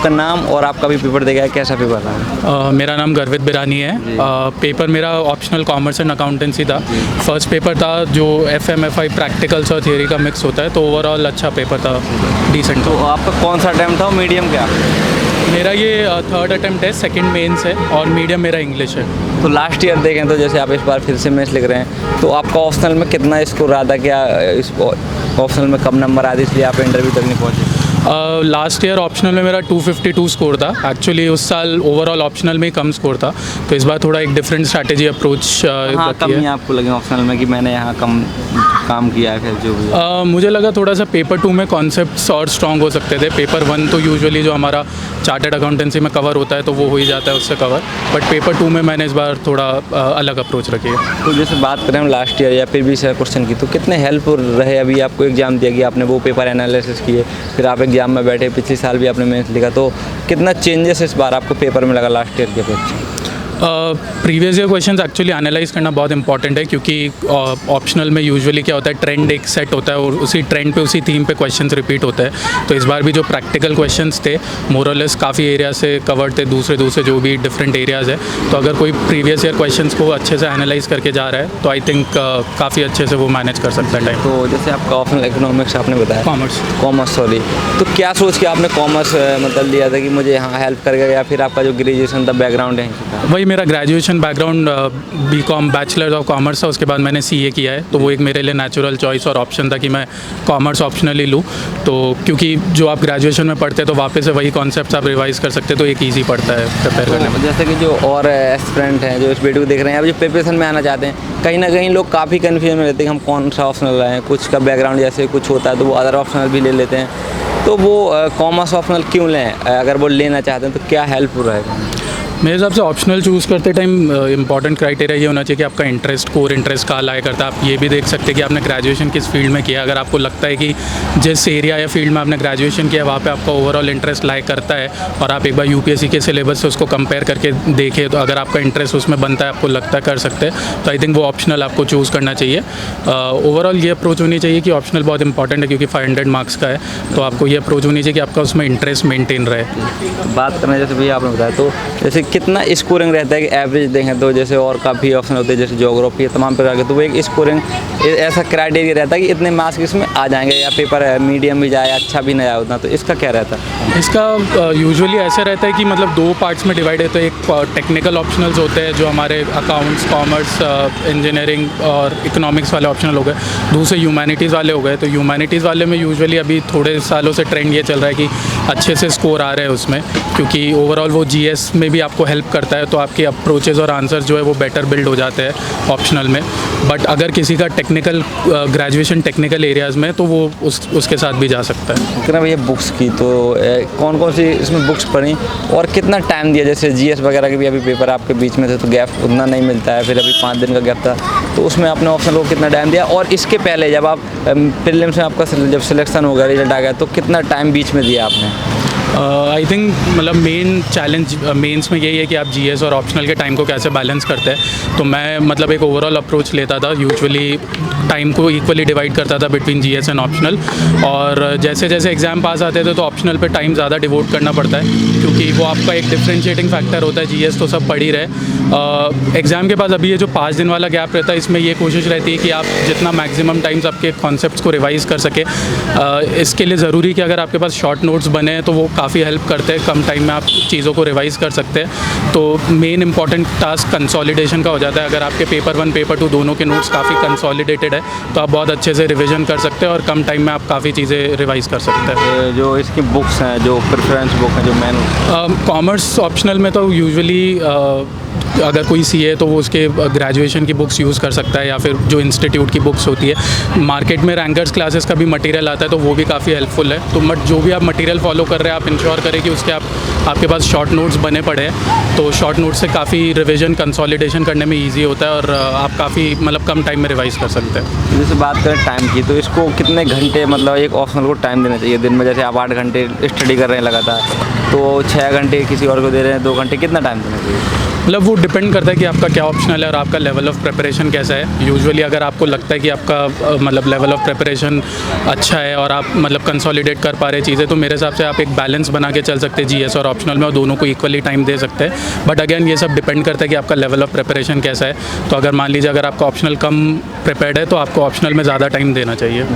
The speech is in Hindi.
आपका नाम और आपका भी पेपर देगा, कैसा पेपर रहा? मेरा नाम गर्वित बिरानी है। पेपर मेरा ऑप्शनल कॉमर्स एंड अकाउंटेंसी था। फर्स्ट पेपर था जो FMFI प्रैक्टिकल्स और थियरी का मिक्स होता है, तो ओवरऑल अच्छा पेपर था, डिसेंट तो था। आपका कौन सा अटैम्प्ट था, मीडियम क्या? मेरा ये थर्ड अटैम्प्ट है, सेकंड मेंस है और मीडियम मेरा इंग्लिश है। तो लास्ट ईयर देखें तो जैसे आप इस बार फिर से मेंस लिख रहे हैं, तो आपका ऑप्शनल में कितना स्कोर रहा था? क्या इस ऑप्शनल में कम नंबर आए थे इसलिए आप इंटरव्यू तक नहीं पहुँचे? लास्ट ईयर ऑप्शनल में मेरा 252 स्कोर था। एक्चुअली उस साल ओवरऑल ऑप्शनल में ही कम स्कोर था, तो इस बार थोड़ा एक डिफरेंट स्ट्रैटेजी अप्रोच कमी आपको लगे ऑप्शनल में कि मैंने यहाँ कम काम किया है? फिर जो भी मुझे लगा थोड़ा सा पेपर 2 में कॉन्सेप्ट्स और स्ट्रॉन्ग हो सकते थे। पेपर 1 तो यूजुअली जो हमारा चार्टर्ड अकाउंटेंसी में कवर होता है तो वो हो ही जाता है उससे कवर, बट पेपर 2 में मैंने इस बार थोड़ा अलग अप्रोच रखी है। तो जैसे बात करें हम लास्ट ईयर या फिर भी सर क्वेश्चन की, तो कितने हेल्प रहे? अभी आपको एग्जाम दिया गया, आपने वो पेपर एनालिसिस किए, फिर आप एग्जाम में बैठे, पिछले साल भी आपने मेंस लिखा, तो कितना चेंजेस इस बार आपको पेपर में लगा लास्ट ईयर के अपेक्षा? Previous year questions actually analyse करना बहुत इंपॉर्टेंट है, क्योंकि ऑप्शनल में यूजुअली क्या होता है, ट्रेंड एक सेट होता है और उसी ट्रेंड पे उसी थीम पे क्वेश्चंस रिपीट होते हैं। तो इस बार भी जो प्रैक्टिकल क्वेश्चंस थे मोरलेस काफ़ी एरिया से कवर्ड थे, दूसरे जो भी डिफरेंट एरियाज़ है। तो अगर कोई प्रीवियस ईयर क्वेश्चंस को अच्छे से एनालाइज करके जा रहा है तो आई थिंक काफ़ी अच्छे से वो मैनेज कर सकता है टाइम। तो जैसे आपका ऑप्शनल इकोनॉमिक्स आपने बताया, कॉमर्स सॉरी, तो क्या सोच के आपने कॉमर्स मतलब लिया था कि मुझे यहाँ हेल्प करेगा, या फिर आपका जो ग्रेजुएशन था बैकग्राउंड है? वही मेरा graduation background BCom bachelor of commerce था, उसके बाद मैंने CA किया है, तो वो एक मेरे लिए नेचुरल चॉइस और ऑप्शन था कि मैं कॉमर्स ऑप्शनली लूँ। तो क्योंकि जो आप ग्रेजुएशन में पढ़ते हैं तो वापस से वही कॉन्सेप्ट्स आप रिवाइज कर सकते हैं, तो एक ईजी पड़ता है प्रिपेयर करने में। जैसे कि जो और एस्पिरेंट हैं जो इस वीडियो को देख रहे हैं, अब जो प्रिपरेशन में आना चाहते हैं, कहीं ना कहीं लोग काफ़ी कन्फ्यूजन में रहते हैं कि हम कौन सा ऑप्शनल लाएँ। कुछ का बैकग्राउंड जैसे कुछ होता है तो वो अदर ऑप्शनल भी ले लेते हैं, तो वो कॉमर्स ऑप्शनल क्यों लें? अगर वो लेना चाहते हैं तो क्या हेल्प रहेगा? मेरे हिसाब से ऑप्शनल चूज़ करते टाइम इंपॉर्टेंट क्राइटेरिया ये होना चाहिए कि आपका इंटरेस्ट, कोर इंटरेस्ट कहाँ लाया करता है। आप ये भी देख सकते हैं कि आपने ग्रेजुएशन किस फील्ड में किया। अगर आपको लगता है कि जिस एरिया या फील्ड में आपने ग्रेजुएशन किया वहाँ पे आपका ओवरऑल इंटरेस्ट लाया करता है और आप एक बार UPSC के सिलेबस से उसको कंपेयर करके देखें, तो अगर आपका इंटरेस्ट उसमें बनता है, आपको लगता है कर सकते हैं, तो आई थिंक वो ऑप्शनल आपको चूज़ करना चाहिए। ओवरऑल ये अप्रोच होनी चाहिए कि ऑप्शनल बहुत इंपॉर्टेंट है, क्योंकि 500 मार्क्स का है, तो आपको ये अप्रोच होनी चाहिए कि आपका उसमें इंटरेस्ट मेनटेन रहे। बात करना जैसे भैया आपने बताया, तो जैसे कितना स्कोरिंग रहता है कि एवरेज देखें तो जैसे और काफ़ी ऑप्शन होते हैं जैसे ज्योग्राफी तमाम प्रकार के, तो वो एक स्कोरिंग ऐसा क्राइटेरिया रहता है कि इतने मार्क्स इसमें आ जाएंगे, या पेपर मीडियम भी जाए अच्छा भी नहीं आया उतना, तो इसका क्या रहता है? इसका यूजुअली ऐसे रहता है कि मतलब 2 पार्ट्स में डिवाइड है। तो एक टेक्निकल ऑप्शनल्स होते हैं जो हमारे अकाउंट्स, कॉमर्स, इंजीनियरिंग और इकोनॉमिक्स वाले ऑप्शनल हो गए। दूसरे ह्यूमैनिटीज़ वाले हो गए। तो ह्यूमैनिटीज़ वाले में यूजुअली अभी थोड़े सालों से ट्रेंड ये चल रहा है कि अच्छे से स्कोर आ रहे हैं उसमें, क्योंकि ओवरऑल वो GS में भी आपको हेल्प करता है, तो आपके अप्रोचेज़ और आंसर्स जो है वो बेटर बिल्ड हो जाते हैं ऑप्शनल में। बट अगर किसी का टेक्निकल ग्रेजुएशन टेक्निकल एरियाज़ में, तो वो उसके साथ भी जा सकता है। कितना भैया बुक्स की, तो कौन कौन सी इसमें बुक्स पढ़ी और कितना टाइम दिया? जैसे GS वगैरह के भी अभी पेपर आपके बीच में थे तो गैप उतना नहीं मिलता है, फिर अभी 5 दिन का गैप था, तो उसमें आपने ऑप्शनल को कितना टाइम दिया? और इसके पहले जब आप प्रीलिम्स में आपका जब सिलेक्शन हो गया, रिजल्ट आ गया, तो कितना टाइम बीच में दिया आपने? आई थिंक मतलब मेन चैलेंज मेंस में यही है कि आप GS और ऑप्शनल के टाइम को कैसे बैलेंस करते हैं। तो मैं मतलब एक ओवरऑल अप्रोच लेता था, यूजुअली टाइम को इक्वली डिवाइड करता था बिटवीन GS एंड ऑप्शनल, और जैसे जैसे एग्ज़ाम पास आते थे तो ऑप्शनल पे टाइम ज़्यादा डिवोट करना पड़ता है, क्योंकि वो आपका एक डिफ्रेंशिएटिंग फैक्टर होता है। GS तो सब पढ़ ही रहे। एग्ज़ाम के बाद अभी ये जो 5 दिन वाला गैप रहता है, इसमें ये कोशिश रहती है कि आप जितना मैक्सिमम टाइम्स आपके कॉन्सेप्ट्स को रिवाइज़ कर सके। इसके लिए ज़रूरी कि अगर आपके पास शॉर्ट नोट्स बने हैं तो वो काफ़ी हेल्प करते हैं, कम टाइम में आप चीज़ों को रिवाइज़ कर सकते हैं। तो मेन इंपॉर्टेंट टास्क कंसोलिडेशन का हो जाता है। अगर आपके पेपर 1 पेपर 2 दोनों के नोट्स काफ़ी कंसोलिडेटेड है तो आप बहुत अच्छे से रिवीजन कर सकते हैं और कम टाइम में आप काफ़ी चीज़ें रिवाइज़ कर सकते हैं। जो इसकी बुक्स हैं, जो प्रेफरेंस बुक हैं, जो मैन कॉमर्स ऑप्शनल में तो यूजुअली अगर कोई CA है तो वो उसके ग्रेजुएशन की बुक्स यूज़ कर सकता है, या फिर जो इंस्टीट्यूट की बुक्स होती है। मार्केट में रैंकर्स क्लासेस का भी मटेरियल आता है तो वो भी काफ़ी हेल्पफुल है। तो जो भी आप मटेरियल फॉलो कर रहे हैं आप इंश्योर करें कि उसके आप आपके पास शॉर्ट नोट्स बने पड़े हैं तो शॉर्ट नोट्स से काफ़ी रिवीजन कंसोलिडेशन करने में ईजी होता है और आप काफ़ी मतलब कम टाइम में रिवाइज कर सकते हैं। जैसे बात करें टाइम की, तो इसको कितने घंटे मतलब एक ऑप्शनल को टाइम देना चाहिए दिन में? जैसे आप 8 घंटे स्टडी कर रहे हैं लगातार, तो 6 घंटे किसी और को दे रहे हैं, 2 घंटे, कितना टाइम देना चाहिए? मतलब वो डिपेंड करता है कि आपका क्या ऑप्शनल है और आपका लेवल ऑफ प्रिपरेशन कैसा है। यूजुअली अगर आपको लगता है कि आपका मतलब लेवल ऑफ प्रिपरेशन अच्छा है और आप मतलब कंसोलिडेट कर पा रहे चीज़ें, तो मेरे हिसाब से आप एक बैलेंस बना के चल सकते हैं जीएस और ऑप्शनल में, और दोनों को इक्वली टाइम दे सकते हैं। बट अगेन ये सब डिपेंड करता है कि आपका लेवल ऑफ प्रिपरेशन कैसा है। तो अगर मान लीजिए अगर आपका ऑप्शनल कम प्रिपेयर्ड है तो आपको ऑप्शनल में ज़्यादा टाइम देना चाहिए।